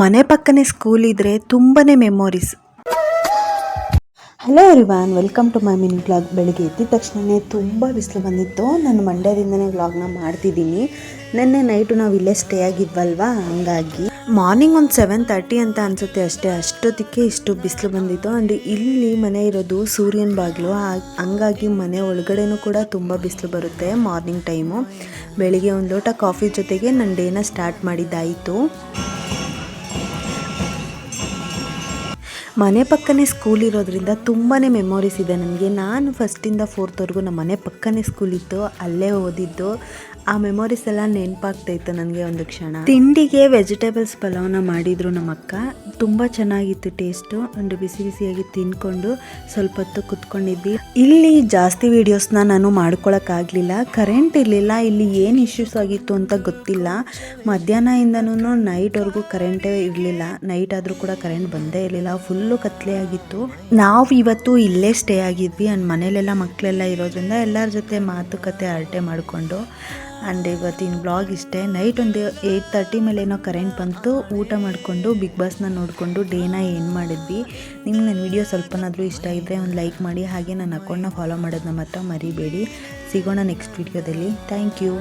ಮನೆ ಪಕ್ಕನೇ ಸ್ಕೂಲ್ ಇದ್ದರೆ ತುಂಬಾ memories. Hello everyone, welcome to my mini vlog. ಬೆಳಿಗ್ಗೆ ಎದ್ದಿದ ತಕ್ಷಣವೇ ತುಂಬ ಬಿಸಿಲು ಬಂದಿತ್ತು. ನಾನು ಮಂಡ್ಯದಿಂದನೇ ವ್ಲಾಗ್ನ ಮಾಡ್ತಿದ್ದೀನಿ. ನೆನ್ನೆ ನೈಟು ನಾವು ಇಲ್ಲೇ ಸ್ಟೇ ಆಗಿದ್ವಲ್ವಾ, ಹಂಗಾಗಿ ಮಾರ್ನಿಂಗ್ ಒಂದು 7:30 ಅಂತ ಅನಿಸುತ್ತೆ ಅಷ್ಟೇ. ಅಷ್ಟೊತ್ತಿಗೆ ಇಷ್ಟು ಬಿಸಿಲು ಬಂದಿತ್ತು. ಆ್ಯಂಡ್ ಇಲ್ಲಿ ಮನೆ ಇರೋದು ಸೂರ್ಯನ ಬಾಗಿಲು, ಹಂಗಾಗಿ ಮನೆ ಒಳಗಡೆನೂ ಕೂಡ ತುಂಬ ಬಿಸಿಲು ಬರುತ್ತೆ ಮಾರ್ನಿಂಗ್ ಟೈಮು. ಬೆಳಿಗ್ಗೆ ಒಂದು ಲೋಟ ಕಾಫಿ ಜೊತೆಗೆ ನನ್ನ ಡೇನ ಸ್ಟಾರ್ಟ್ ಮಾಡಿದ್ದಾಯಿತು. ಮನೆ ಪಕ್ಕನೇ ಸ್ಕೂಲ್ ಇರೋದ್ರಿಂದ ತುಂಬಾ ಮೆಮೊರೀಸ್ ಇದೆ ನನಗೆ. ನಾನು ಫಸ್ಟಿಂದ 4th ನಮ್ಮ ಮನೆ ಪಕ್ಕನೇ ಸ್ಕೂಲ್ ಇತ್ತು, ಅಲ್ಲೇ ಓದಿದ್ದು. ಆ ಮೆಮೊರೀಸ್ ಎಲ್ಲ ನೆನಪಾಗ್ತಾಯಿತ್ತು ನನಗೆ ಒಂದು ಕ್ಷಣ. ತಿಂಡಿಗೆ ವೆಜಿಟೇಬಲ್ಸ್ ಪಲಾವ್ನ ಮಾಡಿದರು ನಮ್ಮ ಅಕ್ಕ. ತುಂಬ ಚೆನ್ನಾಗಿತ್ತು ಟೇಸ್ಟು. ಒಂದು ಬಿಸಿ ಬಿಸಿಯಾಗಿ ತಿಂದ್ಕೊಂಡು ಸ್ವಲ್ಪ ಹೊತ್ತು ಕುತ್ಕೊಂಡಿದ್ವಿ. ಇಲ್ಲಿ ಜಾಸ್ತಿ ವೀಡಿಯೋಸ್ನ ನಾನು ಮಾಡ್ಕೊಳಕ್ಕಾಗಲಿಲ್ಲ, ಕರೆಂಟ್ ಇರಲಿಲ್ಲ. ಇಲ್ಲಿ ಏನು ಇಶ್ಯೂಸ್ ಆಗಿತ್ತು ಅಂತ ಗೊತ್ತಿಲ್ಲ. ಮಧ್ಯಾಹ್ನದಿಂದನೂ ನೈಟ್ವರೆಗೂ ಕರೆಂಟೇ ಇರಲಿಲ್ಲ. ನೈಟ್ ಆದರೂ ಕೂಡ ಕರೆಂಟ್ ಬಂದೇ ಇರಲಿಲ್ಲ, ಫುಲ್ಲು ಕತ್ಲೆ ಆಗಿತ್ತು. ನಾವು ಇವತ್ತು ಇಲ್ಲೇ ಸ್ಟೇ ಆಗಿದ್ವಿ. ಆ್ಯಂಡ್ ಮನೇಲೆಲ್ಲ ಮಕ್ಕಳೆಲ್ಲ ಇರೋದ್ರಿಂದ ಎಲ್ಲರ ಜೊತೆ ಮಾತುಕತೆ ಹರಟೆ ಮಾಡಿಕೊಂಡು. ಆ್ಯಂಡ್ ಇವತ್ತಿನ ಬ್ಲಾಗ್ ಇಷ್ಟೇ. ನೈಟ್ ಒಂದು 8:30 ಮೇಲೆ ಏನೋ ಕರೆಂಟ್ ಬಂತು. ಊಟ ಮಾಡಿಕೊಂಡು ಬಿಗ್ ಬಾಸ್ನ ನೋಡಿಕೊಂಡು ಡೇನ ಏನು ಮಾಡಿದ್ವಿ. ನಿಮ್ಗೆ ನನ್ನ ವಿಡಿಯೋ ಸ್ವಲ್ಪನಾದರೂ ಇಷ್ಟ ಇದ್ದರೆ ಒಂದು ಲೈಕ್ ಮಾಡಿ, ಹಾಗೆ ನನ್ನ ಅಕೌಂಟ್ನ ಫಾಲೋ ಮಾಡೋದನ್ನ ಮಾತ್ರ ಮರಿಬೇಡಿ. ಸಿಗೋಣ ನೆಕ್ಸ್ಟ್ ವಿಡಿಯೋದಲ್ಲಿ. Thank you.